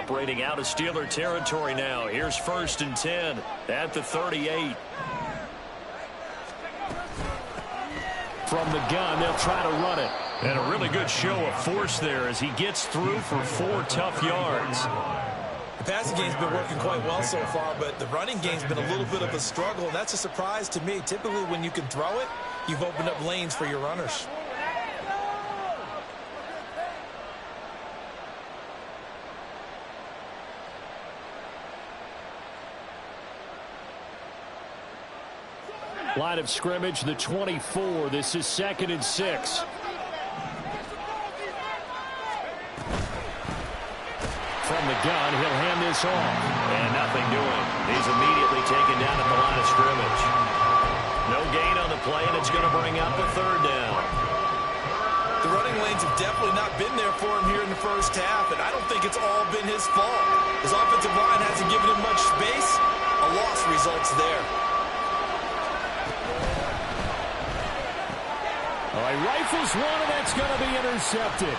operating out of Steeler territory now. Here's 1st and 10 at the 38. From the gun, they'll try to run it. And a really good show of force there as he gets through for 4 tough yards. The passing game's been working quite well so far, but the running game's been a little bit of a struggle, and that's a surprise to me. Typically, when you can throw it, you've opened up lanes for your runners. Line of scrimmage, the 24. This is 2nd and 6. From the gun, he'll hand this off. And nothing doing. He's immediately taken down at the line of scrimmage. No gain on the play, and it's going to bring up a 3rd down. The running lanes have definitely not been there for him here in the first half, and I don't think it's all been his fault. His offensive line hasn't given him much space. A loss results there. All right, rifles one, and that's going to be intercepted.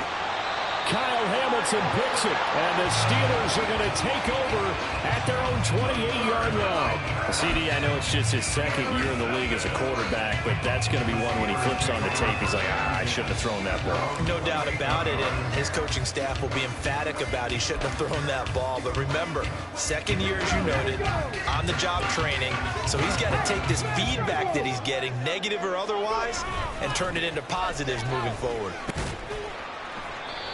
Kyle Hamilton picks it, and the Steelers are going to take over at their own 28-yard line. CD, I know it's just his 2nd year in the league as a quarterback, but that's going to be one when he flips on the tape. He's like, I shouldn't have thrown that ball. No doubt about it, and his coaching staff will be emphatic about he shouldn't have thrown that ball. But remember, 2nd year, as you noted, on-the-job training, so he's got to take this feedback that he's getting, negative or otherwise, and turn it into positives moving forward.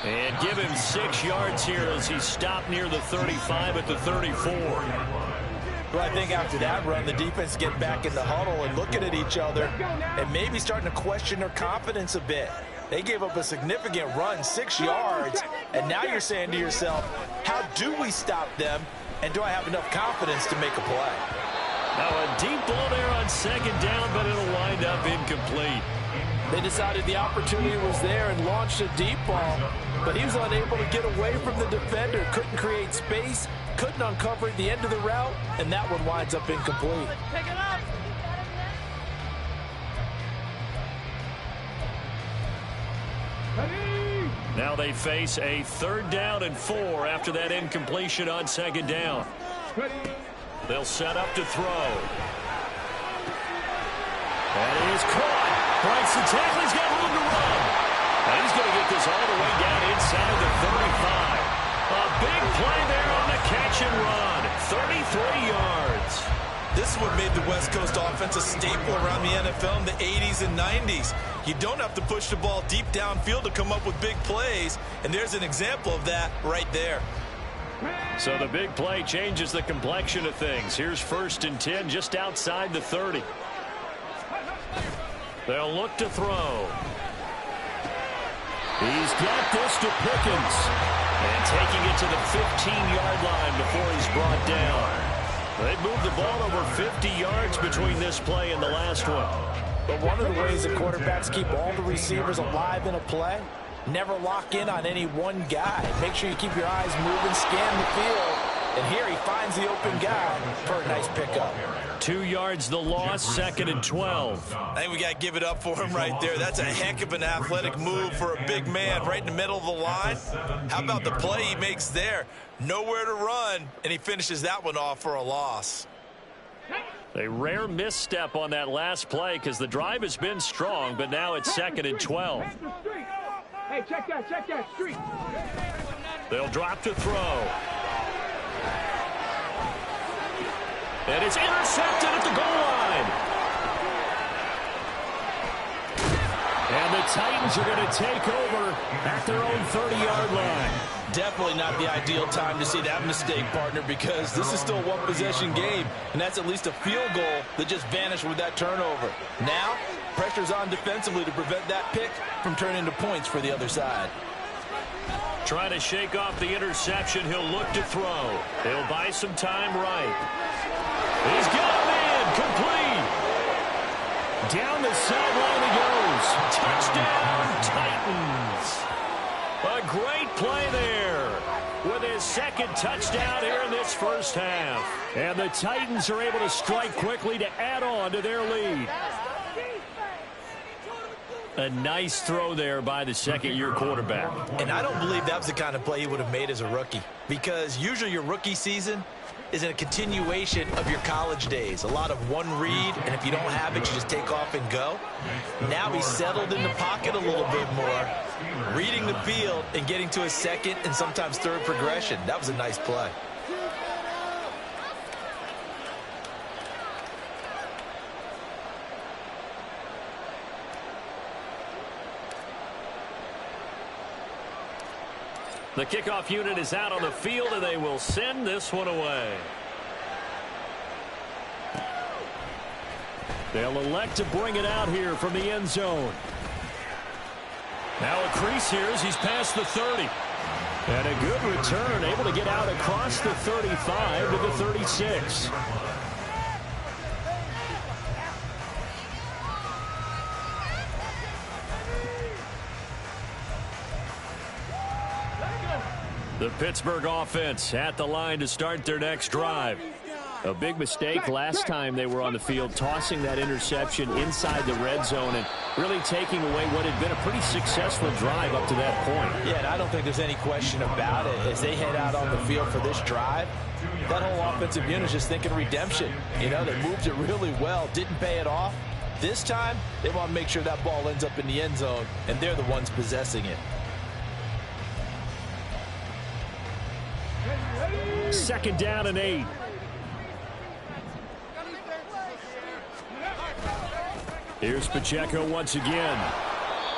And give him 6 yards here as he stopped near the 35 at the 34. Well, I think after that run, the defense get back in the huddle and looking at each other and maybe starting to question their confidence a bit. They gave up a significant run, 6 yards, and now you're saying to yourself, how do we stop them, and do I have enough confidence to make a play? Now a deep ball there on 2nd down, but it'll wind up incomplete. They decided the opportunity was there and launched a deep ball, but he was unable to get away from the defender, couldn't create space, couldn't uncover at the end of the route, and that one winds up incomplete. Pick it up. Now they face a 3rd down and 4 after that incompletion on 2nd down. They'll set up to throw. That is caught. Breaks the tackle. He's got room to run. And he's going to get this all the way down inside the 35. A big play there on the catch and run. 33 yards. This is what made the West Coast offense a staple around the NFL in the 80s and 90s. You don't have to push the ball deep downfield to come up with big plays, and there's an example of that right there. So the big play changes the complexion of things. Here's 1st and 10 just outside the 30. They'll look to throw. He's got this to Pickens. And taking it to the 15-yard line before he's brought down. They moved the ball over 50 yards between this play and the last one. But one of the ways that quarterbacks keep all the receivers alive in a play, never lock in on any one guy. Make sure you keep your eyes moving, scan the field, and here he finds the open guy for a nice pickup. 2 yards the loss, 2nd and 12. I think we got to give it up for him right there. That's a heck of an athletic move for a big man right in the middle of the line. How about the play he makes there? Nowhere to run, and he finishes that one off for a loss. A rare misstep on that last play because the drive has been strong, but now it's 2nd and 12. Hey, check that street. They'll drop to throw. And it's intercepted at the goal line. And the Titans are going to take over at their own 30-yard line. Definitely not the ideal time to see that mistake, partner, because this is still a one-possession game, and that's at least a field goal that just vanished with that turnover. Now, pressure's on defensively to prevent that pick from turning into points for the other side. Trying to shake off the interception. He'll look to throw. He'll buy some time right. He's got a man complete. Down the sideline he goes. Touchdown, Titans. A great play there with his 2nd touchdown here in this first half. And the Titans are able to strike quickly to add on to their lead. A nice throw there by the second-year quarterback. And I don't believe that was the kind of play he would have made as a rookie, because usually your rookie season is a continuation of your college days. A lot of one read, and if you don't have it, you just take off and go. Now he's settled in the pocket a little bit more, reading the field and getting to his second and sometimes third progression. That was a nice play. The kickoff unit is out on the field, and they will send this one away. They'll elect to bring it out here from the end zone. Now a crease here as he's past the 30. And a good return, able to get out across the 35 to the 36. The Pittsburgh offense at the line to start their next drive. A big mistake last time they were on the field, tossing that interception inside the red zone and really taking away what had been a pretty successful drive up to that point. Yeah, and I don't think there's any question about it. As they head out on the field for this drive, that whole offensive unit is just thinking redemption. You know, they moved it really well, didn't pay it off. This time, they want to make sure that ball ends up in the end zone, and they're the ones possessing it. Second down and 8. Here's Pacheco once again.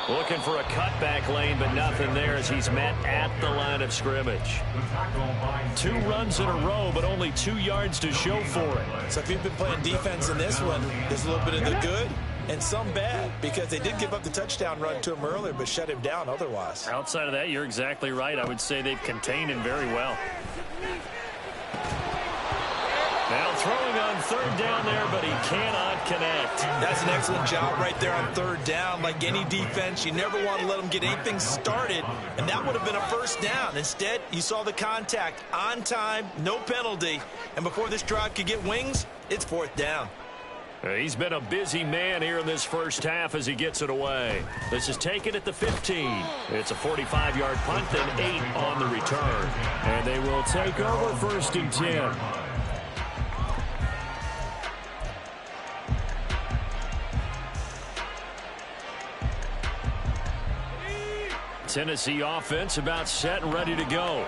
Looking for a cutback lane, but nothing there as he's met at the line of scrimmage. 2 runs in a row, but only 2 yards to show for it. So if you've been playing defense in this one, there's a little bit of the good and some bad, because they did give up the touchdown run to him earlier, but shut him down otherwise. Outside of that, you're exactly right. I would say they've contained him very well. Now throwing on third down there, but he cannot connect. That's an excellent job right there on third down. Like any defense, you never want to let them get anything started, and that would have been a first down. Instead, you saw the contact on time, no penalty, and before this drive could get wings, it's fourth down. He's been a busy man here in this first half as he gets it away. This is taken at the 15. It's a 45-yard punt, then 8 on the return. And they will take over first and 10. Tennessee offense about set and ready to go.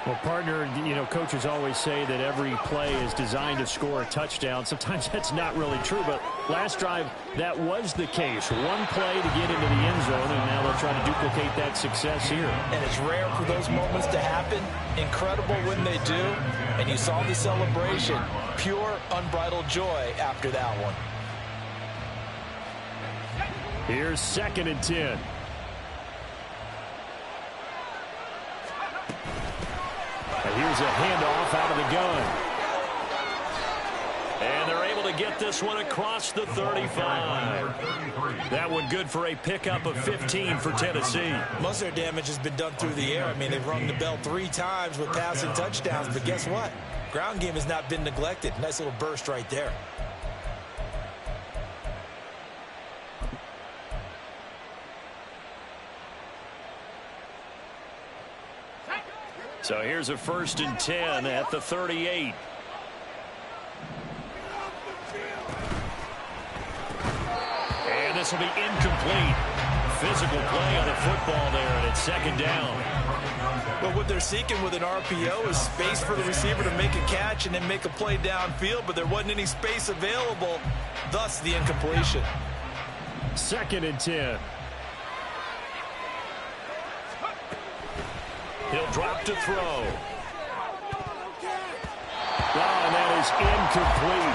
Well, partner, you know, coaches always say that every play is designed to score a touchdown. Sometimes that's not really true, but last drive, that was the case. One play to get into the end zone, and now they'll try to duplicate that success here. And it's rare for those moments to happen. Incredible when they do. And you saw the celebration. Pure, unbridled joy after that one. Here's second and 10. Here's a handoff out of the gun. And they're able to get this one across the 35. That one good for a pickup of 15 for Tennessee. Most of their damage has been done through the air. I mean, they've rung the bell 3 times with passing touchdowns, but guess what? Ground game has not been neglected. Nice little burst right there. So here's a first and 10 at the 38. And this will be incomplete. Physical play on the football there, and it's second down. But what they're seeking with an RPO is space for the receiver to make a catch and then make a play downfield, but there wasn't any space available, thus the incompletion. Second and 10. He'll drop to throw. Oh, and that is incomplete.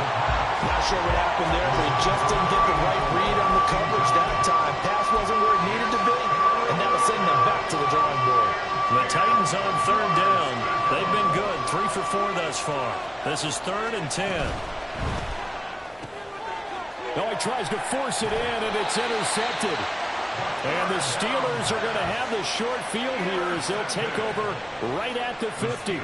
Not sure what happened there, but he just didn't get the right read on the coverage that time. Pass wasn't where it needed to be, and that will send them back to the drawing board. The Titans on third down. They've been good, 3 for 4 thus far. This is third and 10. Oh, he tries to force it in, and it's intercepted. And the Steelers are going to have the short field here as they'll take over right at the 50.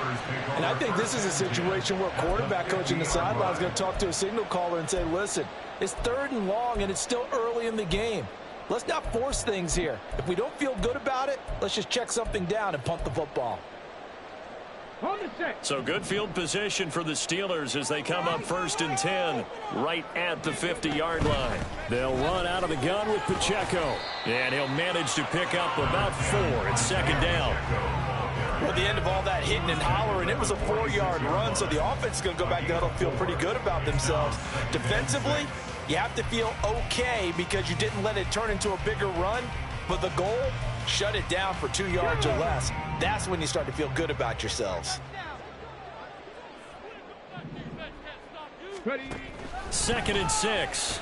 And I think this is a situation where quarterback coach in the sideline is going to talk to a signal caller and say, listen, it's third and long, and it's still early in the game. Let's not force things here. If we don't feel good about it, let's just check something down and punt the football. So good field position for the Steelers as they come up 1st and 10 right at the 50-yard line. They'll run out of the gun with Pacheco, and he'll manage to pick up about 4 at 2nd down. Well, at the end of all that hitting and hollering, it was a 4-yard run, so the offense is going to go back down and feel pretty good about themselves. Defensively, you have to feel okay because you didn't let it turn into a bigger run, but the goal, shut it down for 2 yards or less. That's when you start to feel good about yourselves. 2nd and 6.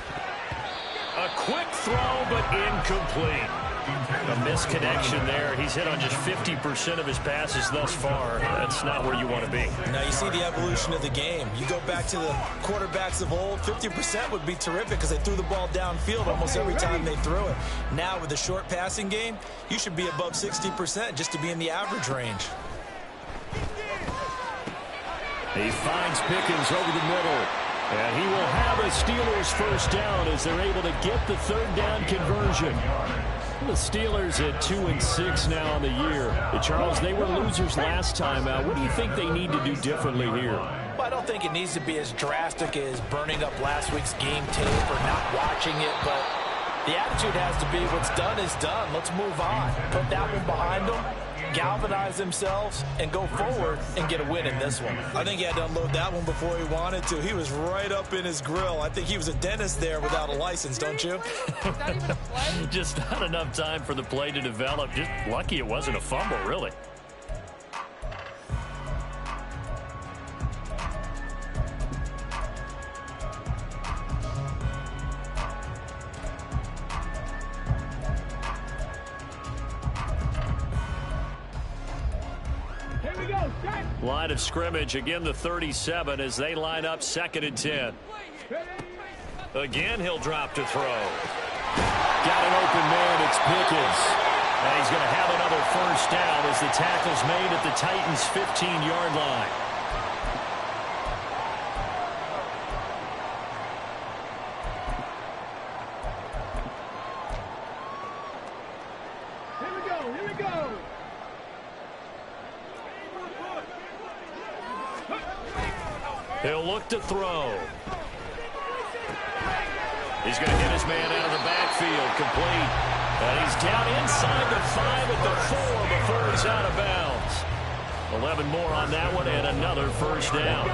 A quick throw, but incomplete. A misconnection there. He's hit on just 50% of his passes thus far. That's not where you want to be. Now you see the evolution of the game. You go back to the quarterbacks of old, 50% would be terrific because they threw the ball downfield almost every time they threw it. Now with the short passing game, you should be above 60% just to be in the average range. He finds Pickens over the middle. And he will have a Steelers 1st down as they're able to get the 3rd down conversion. The Steelers at 2-6 now on the year. Charles, they were losers last time out. What do you think they need to do differently here? Well, I don't think it needs to be as drastic as burning up last week's game tape or not watching it, but the attitude has to be what's done is done. Let's move on. Put that one behind them, galvanize themselves, and go forward and get a win in this one. I think he had to unload that one before he wanted to. He was right up in his grill. I think he was a dentist there without a license, don't you? Just not enough time for the play to develop. Just lucky it wasn't a fumble, really. Line of scrimmage, again the 37 as they line up 2nd and 10. Again, he'll drop to throw. Got an open man, it's Pickens. And he's going to have another 1st down as the tackle's made at the Titans' 15-yard line. Here we go. He'll look to throw. He's going to get his man out of the backfield, complete. And he's down inside the 5 at the 4 before he's out of bounds. 11 more on that one and another 1st down.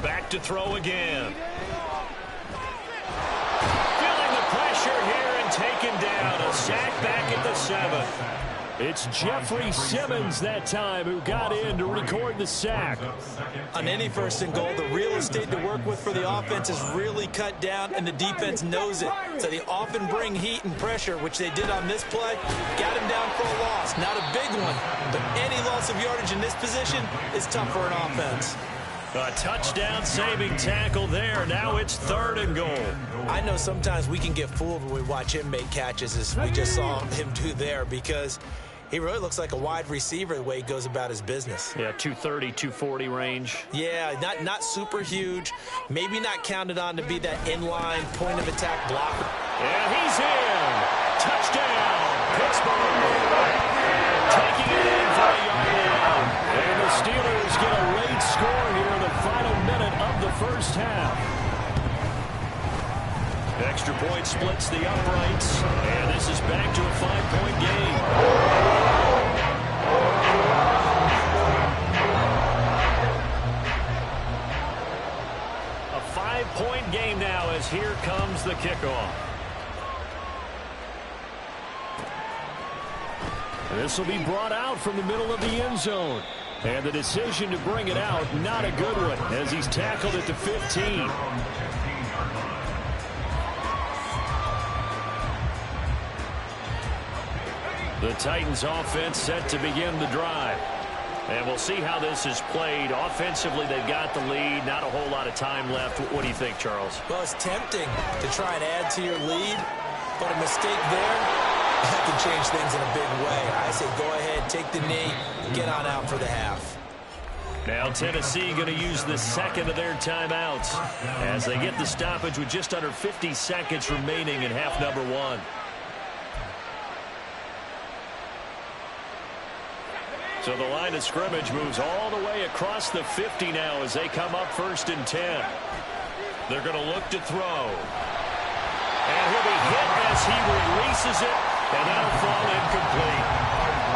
Back to throw again. Feeling the pressure here and taken down. A sack back at the 7. It's Jeffrey Simmons that time who got in to record the sack. On any 1st and goal, the real estate to work with for the offense is really cut down, and the defense knows it. So they often bring heat and pressure, which they did on this play. Got him down for a loss. Not a big one, but any loss of yardage in this position is tough for an offense. A touchdown-saving tackle there. Now it's 3rd and goal. I know sometimes we can get fooled when we watch him make catches, as we just saw him do there, because he really looks like a wide receiver the way he goes about his business. Yeah, 230, 240 range. Yeah, not super huge. Maybe not counted on to be that inline point-of-attack blocker. And he's in. Touchdown, Pittsburgh. Taking it in for a yard. And the Steelers get a late score here in the final minute of the 1st half. Extra point splits the uprights, and this is back to a 5-point game. A 5-point game now as here comes the kickoff. This will be brought out from the middle of the end zone. And the decision to bring it out, not a good one, as he's tackled at the 15. The Titans offense set to begin the drive. And we'll see how this is played. Offensively, they've got the lead. Not a whole lot of time left. What do you think, Charles? Well, it's tempting to try and add to your lead, but a mistake there, that can change things in a big way. I say go ahead, take the knee, get on out for the half. Now Tennessee going to use the second of their timeouts as they get the stoppage with just under 50 seconds remaining in half number one. So the line of scrimmage moves all the way across the 50 now as they come up 1st and 10. They're going to look to throw. And he'll be hit as he releases it, and that'll fall incomplete.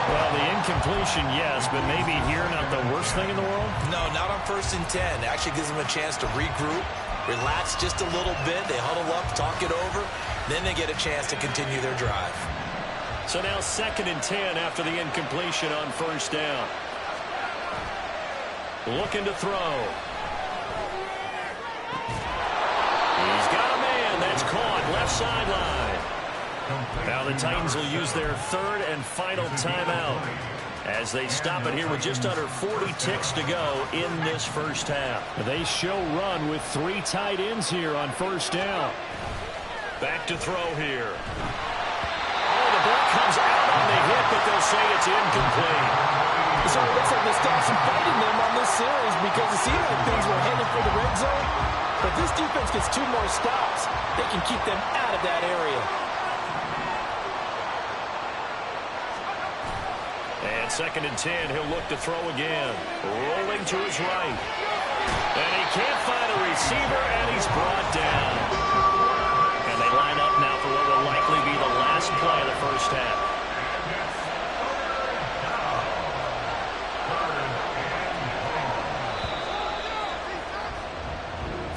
Well, the incompletion, yes, but maybe here not the worst thing in the world? No, not on 1st and 10. It actually gives them a chance to regroup, relax just a little bit. They huddle up, talk it over. Then they get a chance to continue their drive. So now 2nd and 10 after the incompletion on 1st down. Looking to throw. He's got a man. That's caught left sideline. Now the Titans will use their 3rd and final timeout as they stop it here with just under 40 ticks to go in this 1st half. They show run with 3 tight ends here on 1st down. Back to throw here. Oh, the ball comes out on the hit, but they'll say it's incomplete. So it looks like they stopped some fighting them on this series because it seemed like things were headed for the red zone. But this defense gets 2 more stops. They can keep them out of that area. And 2nd and 10, he'll look to throw again. Rolling to his right. And he can't find a receiver, and he's brought down. And they line up now for what will likely be the last play of the 1st half.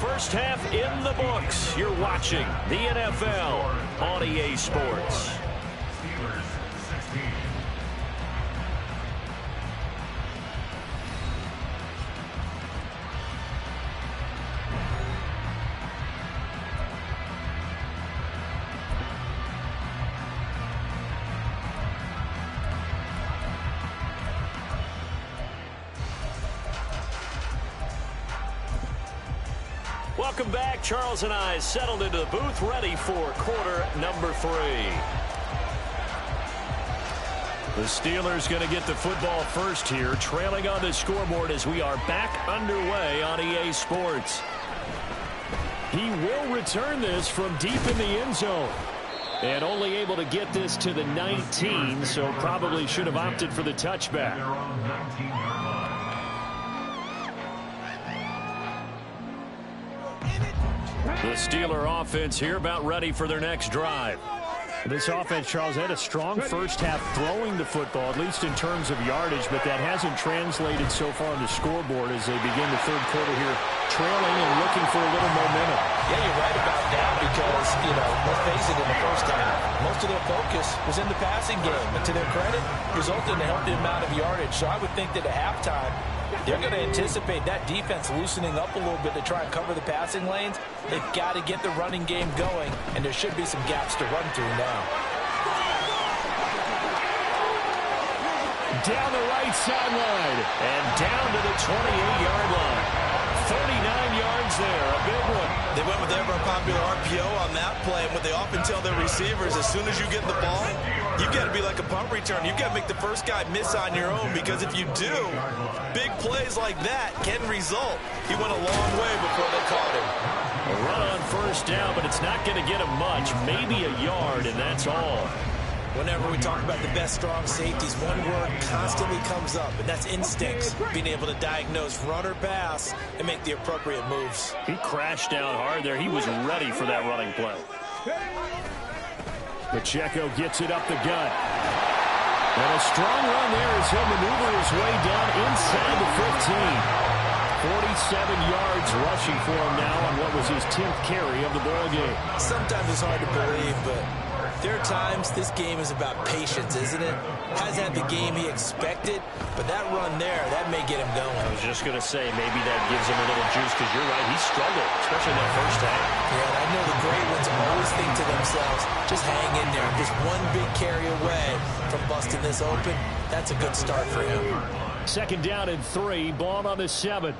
First half in the books. You're watching the NFL on EA Sports. Welcome back. Charles and I settled into the booth, ready for quarter number 3. The Steelers going to get the football first here, trailing on the scoreboard as we are back underway on EA Sports. He will return this from deep in the end zone. And only able to get this to the 19, so probably should have opted for the touchback. The Steeler offense here about ready for their next drive. This offense, Charles, had a strong first half throwing the football, at least in terms of yardage, but that hasn't translated so far on the scoreboard as they begin the 3rd quarter here, trailing and looking for a little momentum. Yeah, you're right about that because, let's face it, in the first half, most of their focus was in the passing game. And to their credit, resulted in a healthy amount of yardage. So I would think that at halftime, they're going to anticipate that defense loosening up a little bit to try and cover the passing lanes. They've got to get the running game going, and there should be some gaps to run through now. Down the right sideline and down to the 28-yard line. 39 yards there, a big one. They went with their popular RPO on that play, and what they often tell their receivers, as soon as you get the ball, you've got to be like a punt return. You've got to make the first guy miss on your own, because if you do, big plays like that can result. He went a long way before they caught him. A run on 1st down, but it's not going to get him much, maybe a yard, and that's all. Whenever we talk about the best strong safeties, one word constantly comes up, and that's instincts. Being able to diagnose run or pass and make the appropriate moves. He crashed down hard there. He was ready for that running play. Pacheco gets it up the gut. And a strong run there as he'll maneuver his way down inside the 15. 47 yards rushing for him now on what was his 10th carry of the ball game. Sometimes it's hard to believe, but there are times this game is about patience, isn't it? Hasn't had the game he expected, but that run there, that may get him going. I was just going to say, maybe that gives him a little juice, because you're right, he struggled, especially in that first half. Yeah, and I know the great ones always think to themselves, just hang in there. Just one big carry away from busting this open. That's a good start for him. 2nd down and 3, ball on the 7.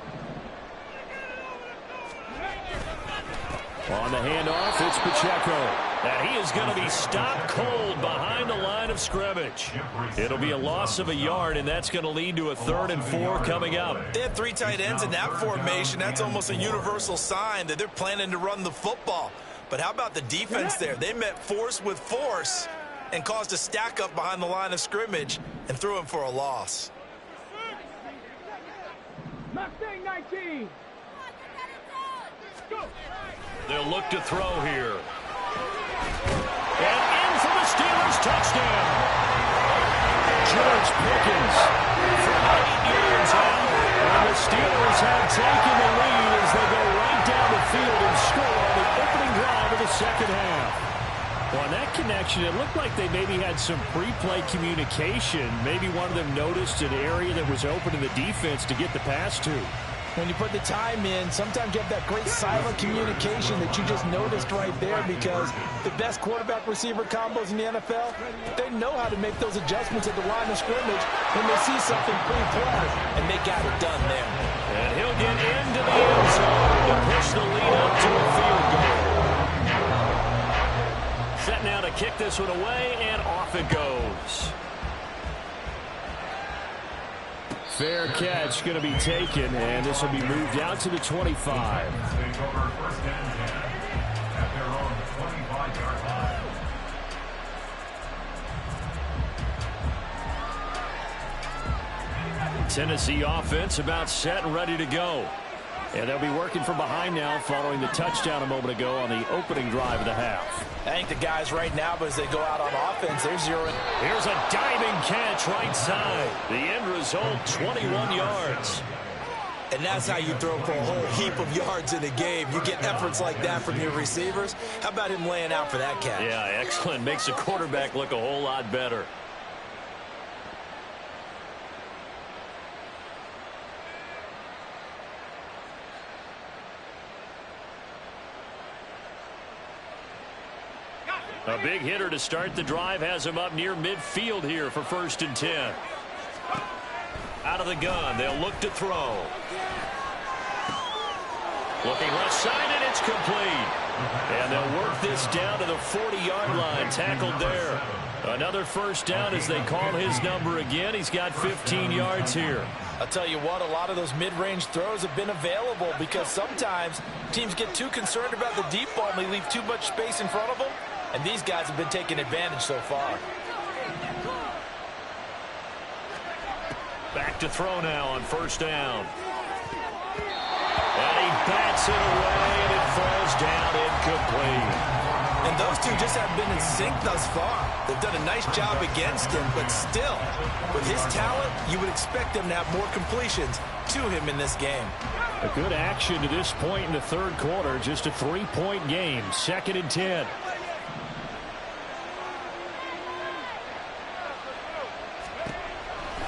On the handoff, it's Pacheco. And he is going to be stopped cold behind the line of scrimmage. It'll be a loss of a yard, and that's going to lead to a 3rd and 4 coming up. They had 3 tight ends in that formation. That's almost a universal sign that they're planning to run the football. But how about the defense there? They met force with force and caused a stack up behind the line of scrimmage and threw him for a loss. Mustang 19. Go. They'll look to throw here. And in for the Steelers touchdown. George Pickens from 8 yards out. And the Steelers have taken the lead as they go right down the field and score on the opening drive of the second half. Well, on that connection, it looked like they maybe had some pre-play communication. Maybe one of them noticed an area that was open in the defense to get the pass to. When you put the time in, sometimes you have that great silent communication that you just noticed right there, because the best quarterback-receiver combos in the NFL, they know how to make those adjustments at the line of scrimmage when they see something pre-play, and they got it done there. And he'll get into the end zone to push the lead up to a field goal. Set now to kick this one away, and off it goes. Fair catch going to be taken, and this will be moved out to the 25. Tennessee offense about set and ready to go. And they'll be working from behind now following the touchdown a moment ago on the opening drive of the half. I think the guys right now, but as they go out on offense, they're zeroing. Here's a diving catch right side. The end result, 21 yards. And that's how you throw for a whole heap of yards in a game. You get efforts like that from your receivers. How about him laying out for that catch? Yeah, excellent. Makes the quarterback look a whole lot better. A big hitter to start the drive has him up near midfield here for 1st and 10. Out of the gun, they'll look to throw. Looking left side, and it's complete. And they'll work this down to the 40-yard line, tackled there. Another first down as they call his number again. He's got 15 yards here. I'll tell you what, a lot of those mid-range throws have been available because sometimes teams get too concerned about the deep ball and they leave too much space in front of them. And these guys have been taking advantage so far. Back to throw now on 1st down. And he bats it away, and it falls down incomplete. And those two just haven't been in sync thus far. They've done a nice job against him, but still, with his talent, you would expect them to have more completions to him in this game. A good action to this point in the 3rd quarter. Just a 3-point game. 2nd and 10.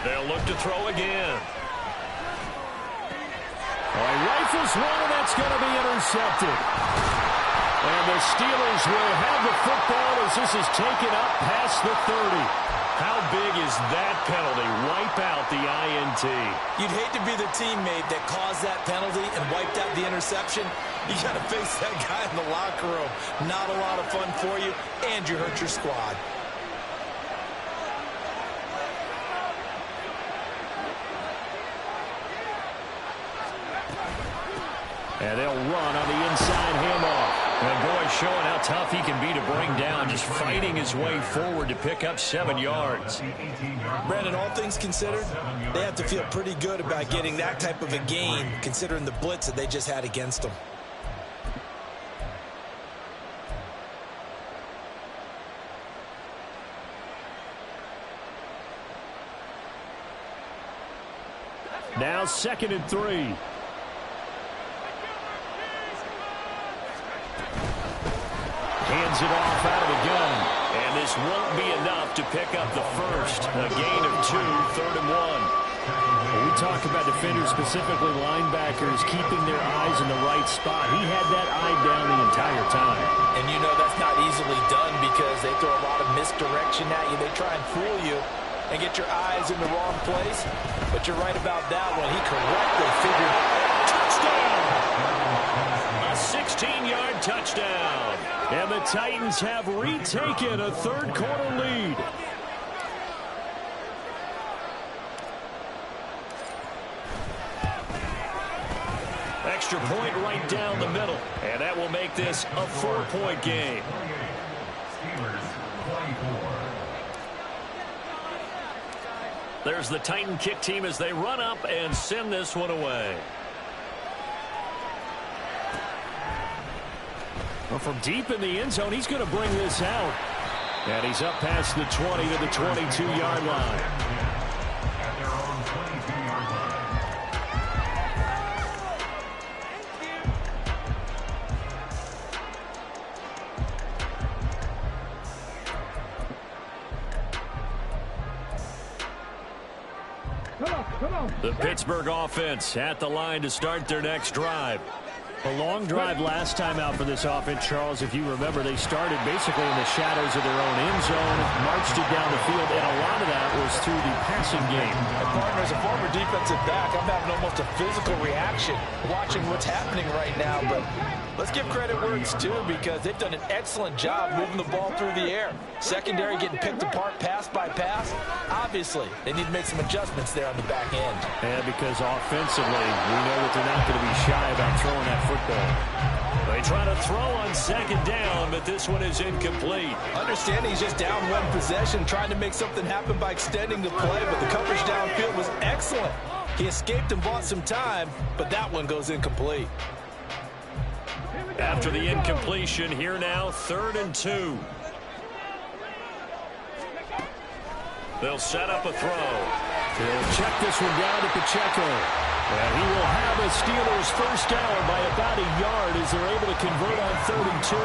They'll look to throw again. He rifles one, and that's going to be intercepted. And the Steelers will have the football as this is taken up past the 30. How big is that penalty? Wipe out the INT. You'd hate to be the teammate that caused that penalty and wiped out the interception. You got to face that guy in the locker room. Not a lot of fun for you, and you hurt your squad. And they'll run on the inside handoff. And boy, showing how tough he can be to bring down, just fighting his way forward to pick up 7 yards. Brandon, all things considered, they have to feel pretty good about getting that type of a gain, considering the blitz that they just had against them. Now 2nd and 3. Hands it off out of the gun. And this won't be enough to pick up the first. A gain of 2, 3rd and 1. When we talk about defenders, specifically linebackers, keeping their eyes in the right spot. He had that eye down the entire time. And you know that's not easily done because they throw a lot of misdirection at you. They try and fool you and get your eyes in the wrong place. But you're right about that one. He correctly figured. Touchdown! A 16-yard touchdown. And the Titans have retaken a third-quarter lead. Extra point right down the middle. And that will make this a 4-point game. There's the Titan kick team as they run up and send this one away. Well, from deep in the end zone, he's going to bring this out. And he's up past the 20 to the 22-yard line. The Pittsburgh offense at the line to start their next drive. A long drive last time out for this offense, Charles. If you remember, they started basically in the shadows of their own end zone, marched it down the field, and a lot of that was through the passing game. And partner, as a former defensive back, I'm having almost a physical reaction watching what's happening right now. But let's give credit where it's due, because they've done an excellent job moving the ball through the air. Secondary getting picked apart pass by pass. Obviously, they need to make some adjustments there on the back end. Yeah, because offensively, we know that they're not going to be shy about throwing that football. They try to throw on second down, but this one is incomplete. Understanding he's just down one possession, trying to make something happen by extending the play, but the coverage downfield was excellent. He escaped and bought some time, but that one goes incomplete. After the incompletion, here now, 3rd and 2. They'll set up a throw. He'll check this one down to Pacheco. And he will have a Steelers first down by about a yard as they're able to convert on 3rd and 2.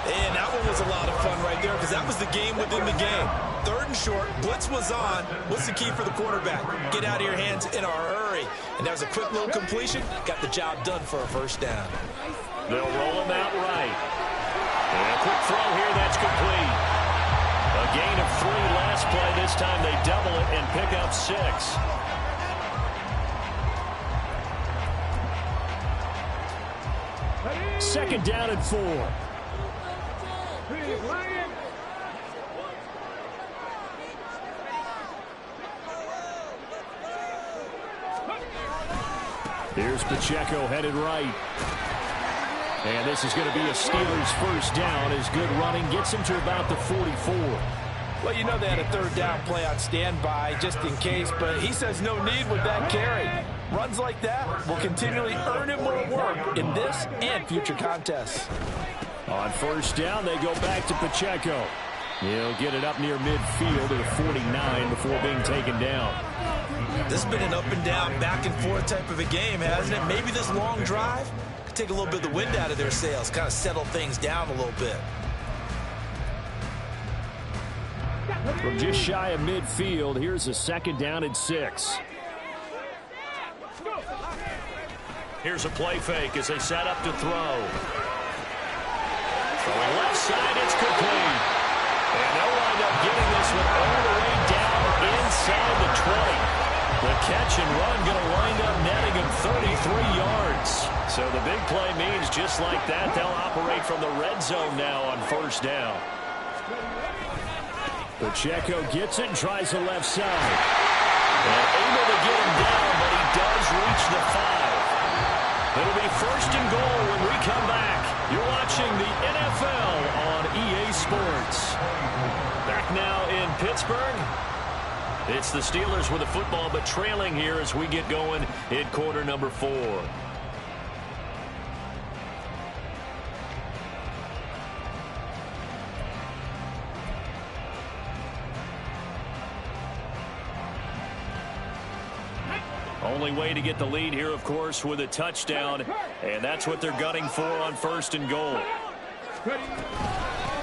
And that one was a lot of fun right there, because that was the game within the game. 3rd and short, blitz was on. What's the key for the quarterback? Get out of your hands in a hurry. And that was a quick little completion. Got the job done for a first down. They'll roll him out right. And a quick throw here, that's complete. A gain of 3 last play. This time they double it and pick up 6. Second down and 4. Here's Pacheco headed right. And this is going to be a Steelers first down as good running gets him to about the 44. Well, you know they had a 3rd down play on standby just in case, but he says no need with that carry. Runs like that will continually earn him more work in this and future contests. On first down, they go back to Pacheco. He'll get it up near midfield to the 49 before being taken down. This has been an up and down, back and forth type of a game, hasn't it? Maybe this long drive could take a little bit of the wind out of their sails, kind of settle things down a little bit. From just shy of midfield, here's a 2nd down and 6. Here's a play fake as they set up to throw. Throwing left side, it's complete. And they'll wind up getting this one all the way down inside the 20. The catch and run going to wind up netting him 33 yards. So the big play means just like that, they'll operate from the red zone now on first down. Pacheco gets it and tries the left side. And able to get him down, but he does reach the 5. It'll be 1st and goal when we come back. You're watching the NFL on EA Sports. Back now in Pittsburgh. It's the Steelers with the football, but trailing here as we get going in quarter number 4. Only way to get the lead here, of course, with a touchdown, and that's what they're gunning for on 1st and goal.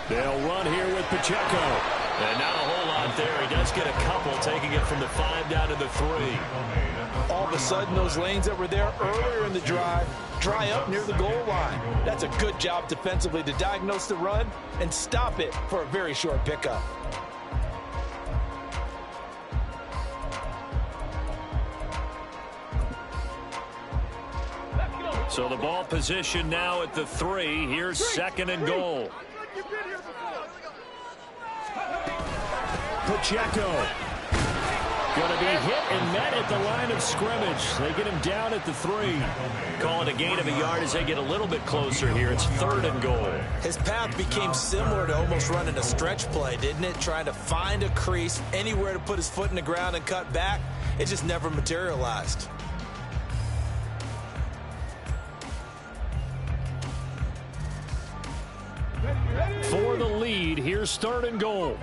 They'll run here with Pacheco. And not a whole lot there. He does get a couple, taking it from the 5 down to the 3. All of a sudden, those lanes that were there earlier in the drive dry up near the goal line. That's a good job defensively to diagnose the run and stop it for a very short pickup. So the ball position now at the 3. Here's 2nd and goal. Pacheco. Going to be hit and met at the line of scrimmage. They get him down at the 3. Call it a gain of a yard as they get a little bit closer here. It's 3rd and goal. His path became similar to almost running a stretch play, didn't it? Trying to find a crease, anywhere to put his foot in the ground and cut back. It just never materialized. For the lead, here's 3rd and goal.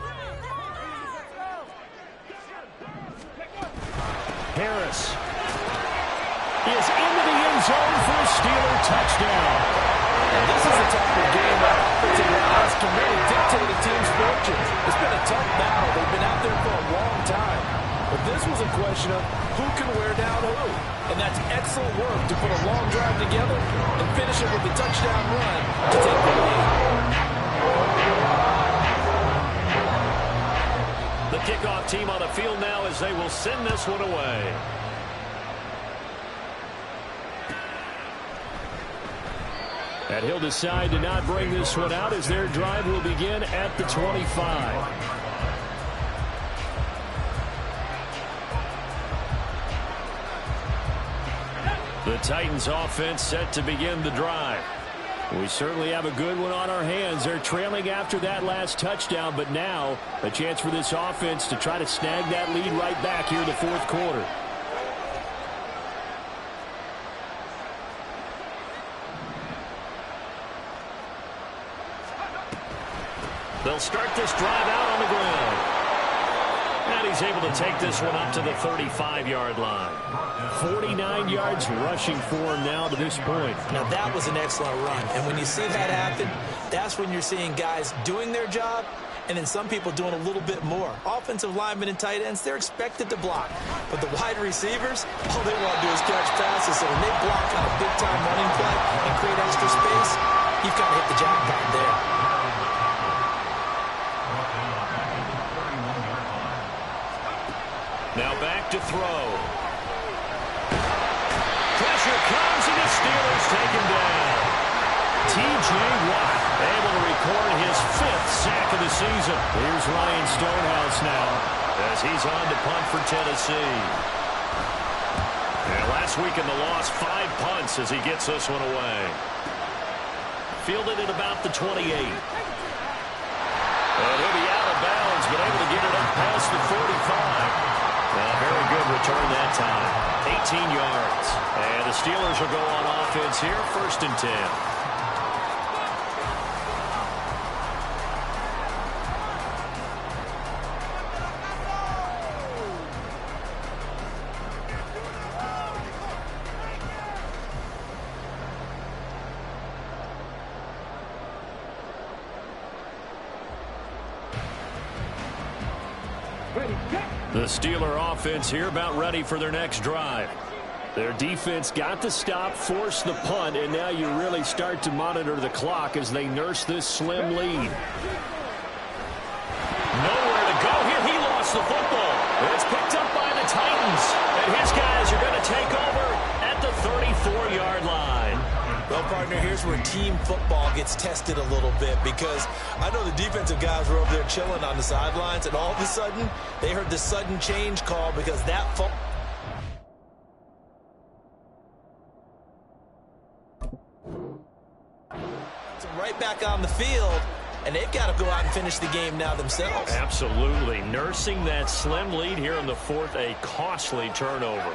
Harris is into the end zone for a Steeler touchdown. And this is the type of game that offensive lines can really dictate a team's fortunes. It's been a tough battle. They've been out there for a long time. But this was a question of who can wear down who. And that's excellent work to put a long drive together and finish it with a touchdown run to take the lead. The kickoff team on the field now as they will send this one away. And he'll decide to not bring this one out as their drive will begin at the 25. The Titans offense set to begin the drive. We certainly have a good one on our hands. They're trailing after that last touchdown, but now a chance for this offense to try to snag that lead right back here in the 4th quarter. They'll start this drive out on the ground. And he's able to take this one up to the 35-yard line. 49 yards rushing for him now to this point. Now that was an excellent run. And when you see that happen, that's when you're seeing guys doing their job and then some people doing a little bit more. Offensive linemen and tight ends, they're expected to block. But the wide receivers, all they want to do is catch passes. So when they block on a big-time running play and create extra space, you've got to hit the jackpot there. Now back to throw. Pressure comes and the Steelers take him down. T.J. Watt able to record his 5th sack of the season. Here's Ryan Stonehouse now as he's on to punt for Tennessee. And last week in the loss, 5 punts as he gets this one away. Fielded at about the 28. And he'll be out of bounds, but able to get it up past the 45. Very good return that time. 18 yards. And the Steelers will go on offense here, 1st and 10. The Steeler offense here about ready for their next drive. Their defense got the stop, forced the punt, and now you really start to monitor the clock as they nurse this slim lead. Nowhere to go here. He lost the football. It's picked up by the Titans. And his guys are going to take over at the 34-yard line. Well, partner, here's where team football gets tested a little bit because I know the defensive guys were over there chilling on the sidelines, and all of a sudden, they heard the sudden change call because that right back on the field, and they've got to go out and finish the game now themselves. Absolutely. Nursing that slim lead here in the 4th, a costly turnover.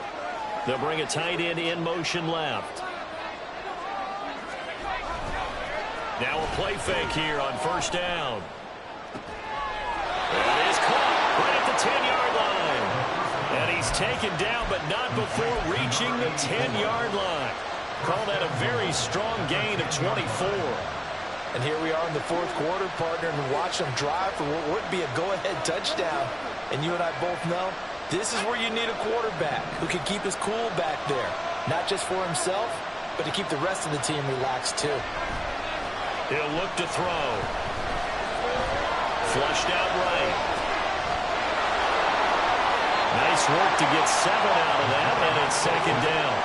They'll bring a tight end in motion left. Now a play fake here on 1st down. It is caught right at the 10-yard line. And he's taken down, but not before reaching the 10-yard line. Call that a very strong gain of 24. And here we are in the 4th quarter, partner, and watch them drive for what would be a go-ahead touchdown. And you and I both know this is where you need a quarterback who can keep his cool back there. Not just for himself, but to keep the rest of the team relaxed too. He'll look to throw. Flushed out right. Nice work to get 7 out of that, and it's 2nd down.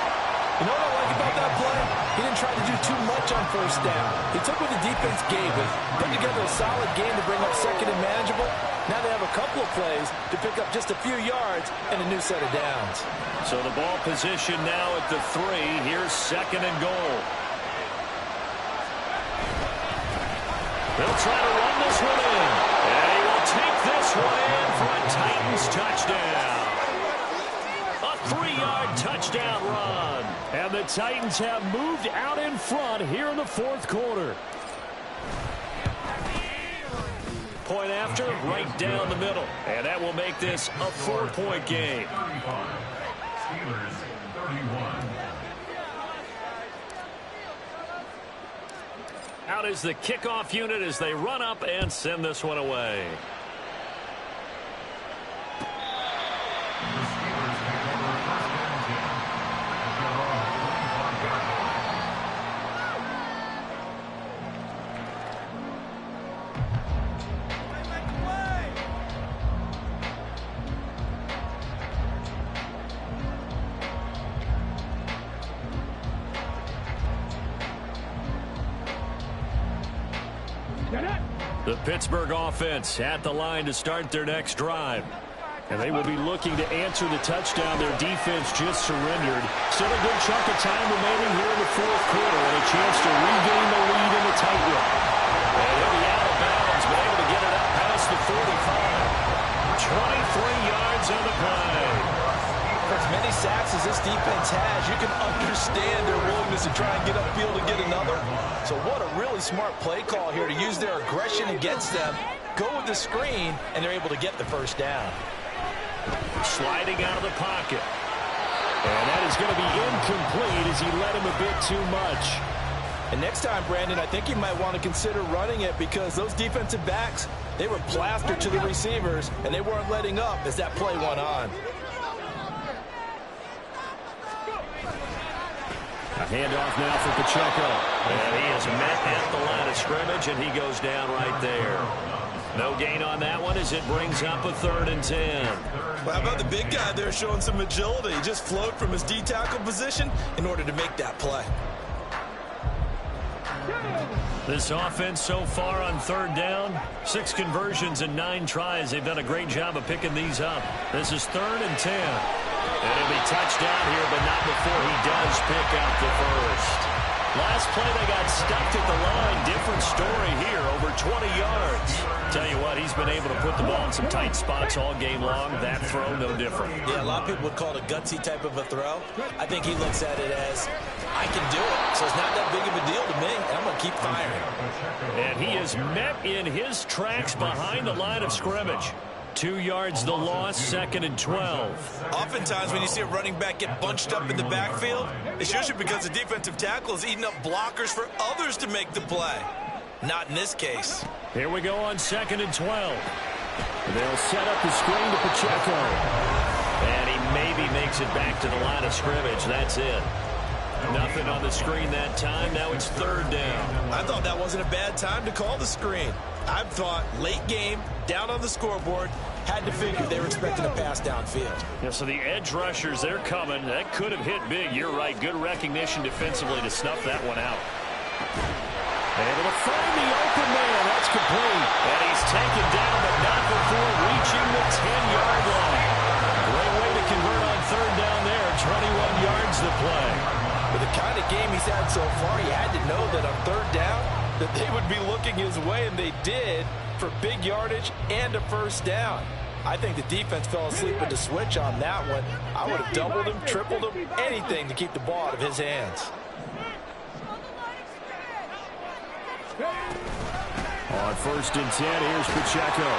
You know what I like about that play? He didn't try to do too much on first down. He took what the defense gave him, put together a solid game to bring up second and manageable. Now they have a couple of plays to pick up just a few yards and a new set of downs. So the ball position now at the 3. Here's second and goal. They'll try to run this one in. And he will take this one in for a Titans touchdown. A 3-yard touchdown run. And the Titans have moved out in front here in the fourth quarter. Point after, right down the middle. And that will make this a 4-point game. Steelers 31. Out is the kickoff unit as they run up and send this one away. The Pittsburgh offense at the line to start their next drive. And they will be looking to answer the touchdown their defense just surrendered. Still a good chunk of time remaining here in the fourth quarter and a chance to regain the lead in the tightrope. And he'll be out of bounds, but able to get it up past the 45. 23 yards on the play. For as many sacks as this defense has, you can understand their willingness to try and get upfield and get another. So what a really smart play call here to use their aggression against them, go with the screen, and they're able to get the first down. Sliding out of the pocket. And that is going to be incomplete as he led him a bit too much. And next time, Brandon, I think you might want to consider running it because those defensive backs, they were plastered to the receivers, and they weren't letting up as that play went on. A handoff now for Pacheco. And he is met at the line of scrimmage, and he goes down right there. No gain on that one as it brings up a 3rd and 10. Well, how about the big guy there showing some agility? He just flowed from his D-tackle position in order to make that play. This offense so far on 3rd down, 6 conversions and 9 tries. They've done a great job of picking these up. This is 3rd and 10. And he'll be touchdown here, but not before he does pick up the first. Last play, they got stuffed at the line. Different story here, over 20 yards. Tell you what, he's been able to put the ball in some tight spots all game long. That throw, no different. Yeah, a lot of people would call it a gutsy type of a throw. I think he looks at it as, I can do it. So it's not that big of a deal to me, and I'm going to keep firing. And he is met in his tracks behind the line of scrimmage. 2 yards the loss, 2nd and 12. Oftentimes when you see a running back get bunched up in the backfield, it's usually because the defensive tackle is eating up blockers for others to make the play. Not in this case. Here we go on 2nd and 12. They'll set up the screen to Pacheco. And he maybe makes it back to the line of scrimmage. That's it. Nothing on the screen that time. Now it's 3rd down. I thought that wasn't a bad time to call the screen. I thought late game, down on the scoreboard, had to figure they were expecting a pass downfield. Yeah, so the edge rushers, they're coming. That could have hit big. You're right. Good recognition defensively to snuff that one out. Able to find the open man. That's complete. And he's taken down, but not before reaching the 10-yard line. Great way to convert on 3rd down there. 21 yards the play. With the kind of game he's had so far, he had to know that on 3rd down, that they would be looking his way, and they did, for big yardage and a first down. I think the defense fell asleep with the switch on that one. I would have doubled him, tripled him, anything to keep the ball out of his hands. On 1st and 10, here's Pacheco.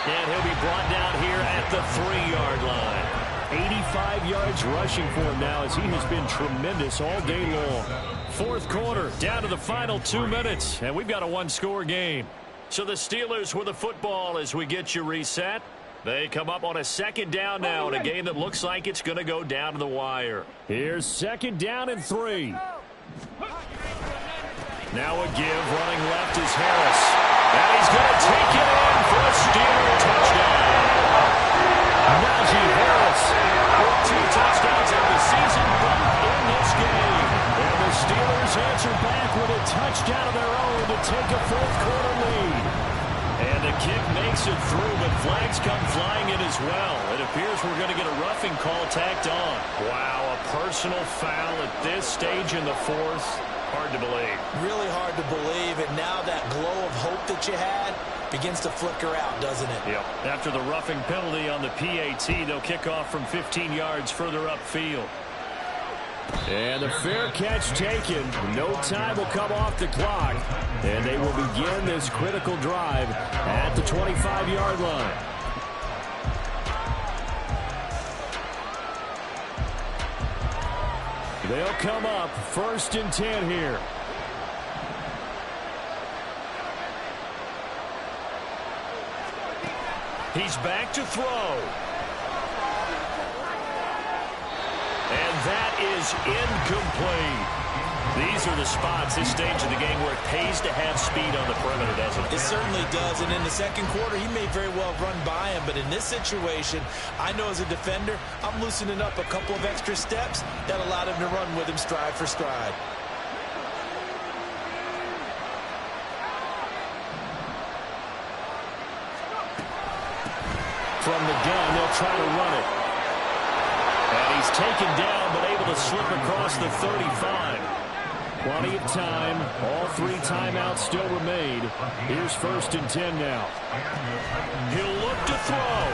And he'll be brought down here at the 3-yard line. 85 yards rushing for him now as he has been tremendous all day long. 4th quarter, down to the final 2 minutes, and we've got a 1-score game. So the Steelers with the football as we get you reset. They come up on a 2nd down now in a game that looks like it's going to go down to the wire. Here's 2nd down and 3. Now a give, running left is Harris. And he's going to take it in for a Steeler touchdown. Najee Harris with 2 touchdowns of the season, both in this fourth quarter lead. And the kick makes it through, but flags come flying in as well. It appears we're going to get a roughing call tacked on. Wow, a personal foul at this stage in the fourth. Hard to believe. Really hard to believe, and now that glow of hope that you had begins to flicker out, doesn't it? Yep. After the roughing penalty on the PAT, they'll kick off from 15 yards further upfield. And the fair catch taken. No time will come off the clock. And they will begin this critical drive at the 25-yard line. They'll come up 1st and 10 here. He's back to throw. And that is incomplete. These are the spots, this stage of the game, where it pays to have speed on the perimeter, doesn't it? It certainly does, and in the second quarter, he may very well run by him, but in this situation, I know as a defender, I'm loosening up a couple of extra steps that allowed him to run with him stride for stride. From the gun, they'll try to run it. And he's taken down, but able to slip across the 35. Plenty of time. All 3 timeouts still remain. Here's 1st and 10 now. He'll look to throw.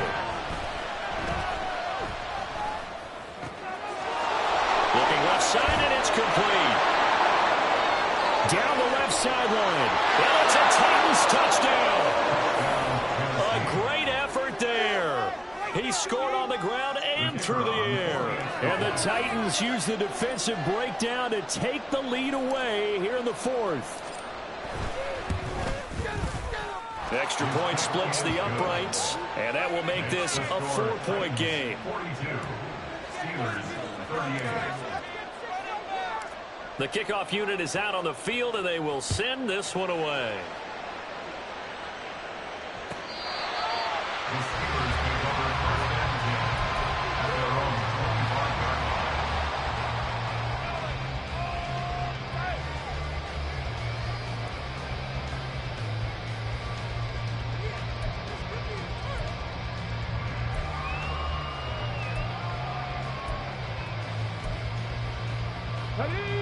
Looking left side, and it's complete. Down the left sideline. Well, it's a Titans touchdown. A great effort there. He scored on the ground and through the air. And the Titans use the defensive breakdown to take the lead away here in the fourth. The extra point splits the uprights, and that will make this a 4-point game. 42. Steelers 38. The kickoff unit is out on the field, and they will send this one away. The Steelers take over 1st and 10 at their own 25-yard line.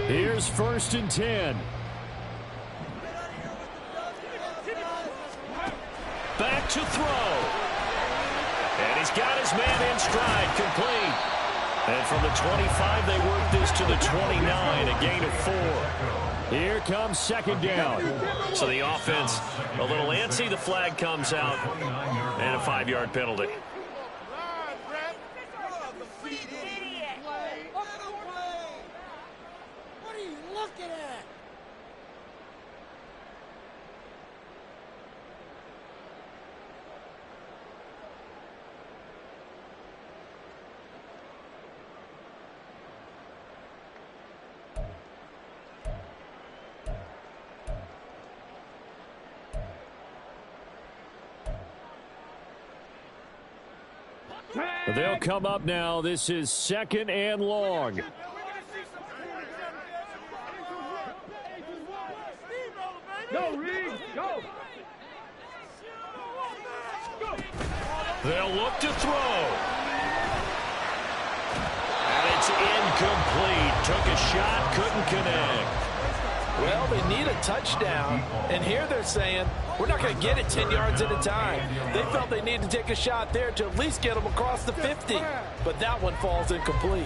Here's 1st and 10. Back to throw. And he's got his man in stride, complete. And from the 25, they work this to the 29, a gain of 4. Here comes 2nd down. So the offense a little antsy. The flag comes out, and a 5-yard penalty. What are you looking at? They'll come up now. This is 2nd and long. Go, Reed, go. They'll look to throw. And it's incomplete. Took a shot, couldn't connect. Well, they need a touchdown, and here they're saying, we're not going to get it 10 yards at a time. They felt they needed to take a shot there to at least get them across the 50, but that one falls incomplete.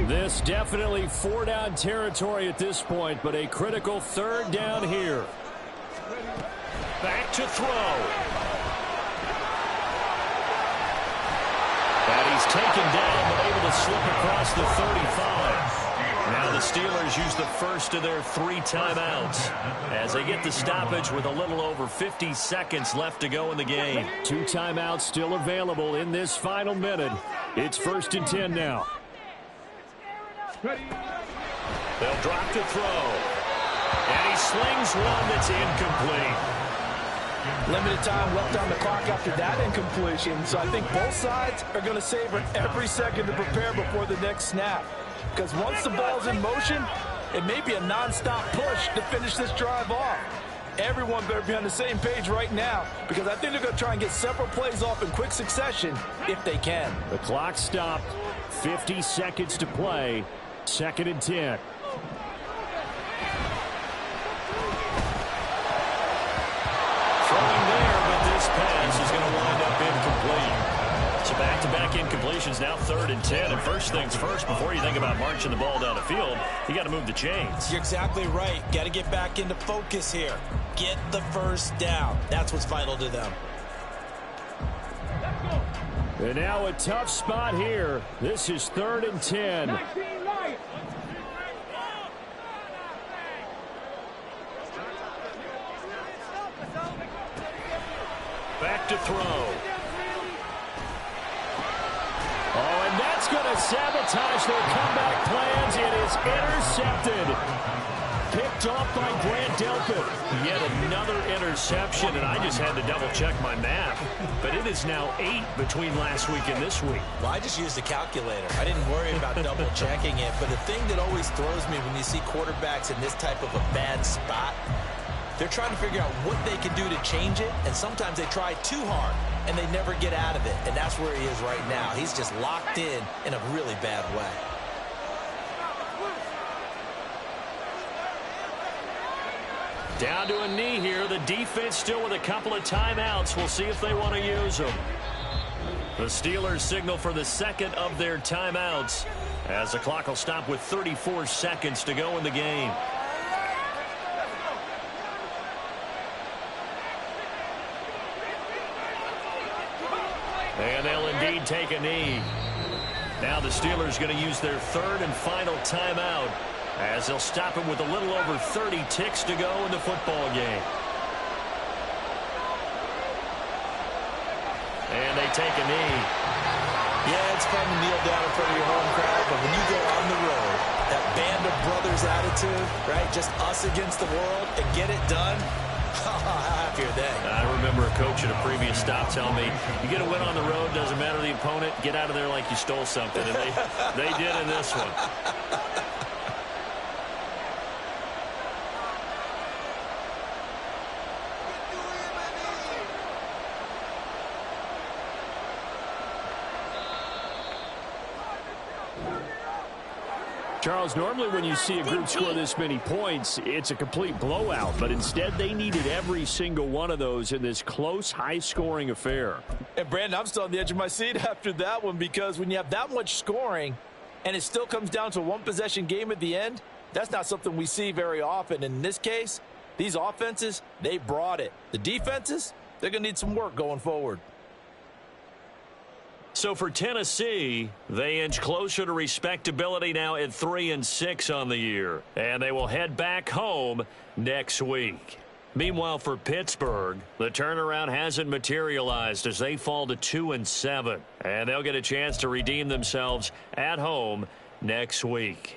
This definitely 4-down territory at this point, but a critical 3rd down here. Back to throw. And he's taken down, but able to slip across the 35. Now the Steelers use the first of their 3 timeouts as they get the stoppage with a little over 50 seconds left to go in the game. 2 timeouts still available in this final minute. It's 1st and 10 now. They'll drop to throw. And he slings one that's incomplete. Limited time left on the clock after that incompletion, so I think both sides are going to savor every second to prepare before the next snap. Because once the ball's in motion, it may be a non-stop push to finish this drive off. Everyone better be on the same page right now, because I think they're going to try and get several plays off in quick succession if they can. The clock stopped. 50 seconds to play. 2nd and 10. Throwing there, but this pass is going to wind up incomplete. So back-to-back incompletions, now 3rd and 10. And first things first, before you think about marching the ball down the field, you got to move the chains. You're exactly right. Got to get back into focus here. Get the first down. That's what's vital to them. And now a tough spot here. This is 3rd and 10. Back to throw. Oh, and that's going to sabotage their comeback plans. It is intercepted. Picked off by Grant Delpit. Yet another interception, and I just had to double-check my math. But it is now 8 between last week and this week. Well, I just used a calculator. I didn't worry about double-checking it. But the thing that always throws me when you see quarterbacks in this type of a bad spot, they're trying to figure out what they can do to change it, and sometimes they try too hard, and they never get out of it. And that's where he is right now. He's just locked in a really bad way. Down to a knee here. The defense still with a couple of timeouts. We'll see if they want to use them. The Steelers signal for the second of their timeouts as the clock will stop with 34 seconds to go in the game. And they'll indeed take a knee. Now the Steelers going to use their 3rd and final timeout as they'll stop him with a little over 30 ticks to go in the football game. And they take a knee. Yeah, it's fun to kneel down in front of your home crowd, but when you go on the road, that band of brothers attitude, right, just us against the world, and get it done, how happy are they? I remember a coach at a previous stop telling me, you get a win on the road, doesn't matter the opponent, get out of there like you stole something. And they did in this one. Charles, normally when you see a group score this many points, it's a complete blowout. But instead, they needed every single one of those in this close, high-scoring affair. And, Brandon, I'm still on the edge of my seat after that one, because when you have that much scoring and it still comes down to a one-possession game at the end, that's not something we see very often. In this case, these offenses, they brought it. The defenses, they're going to need some work going forward. So for Tennessee, they inch closer to respectability now at 3-6 on the year. And they will head back home next week. Meanwhile, for Pittsburgh, the turnaround hasn't materialized as they fall to 2-7. And they'll get a chance to redeem themselves at home next week.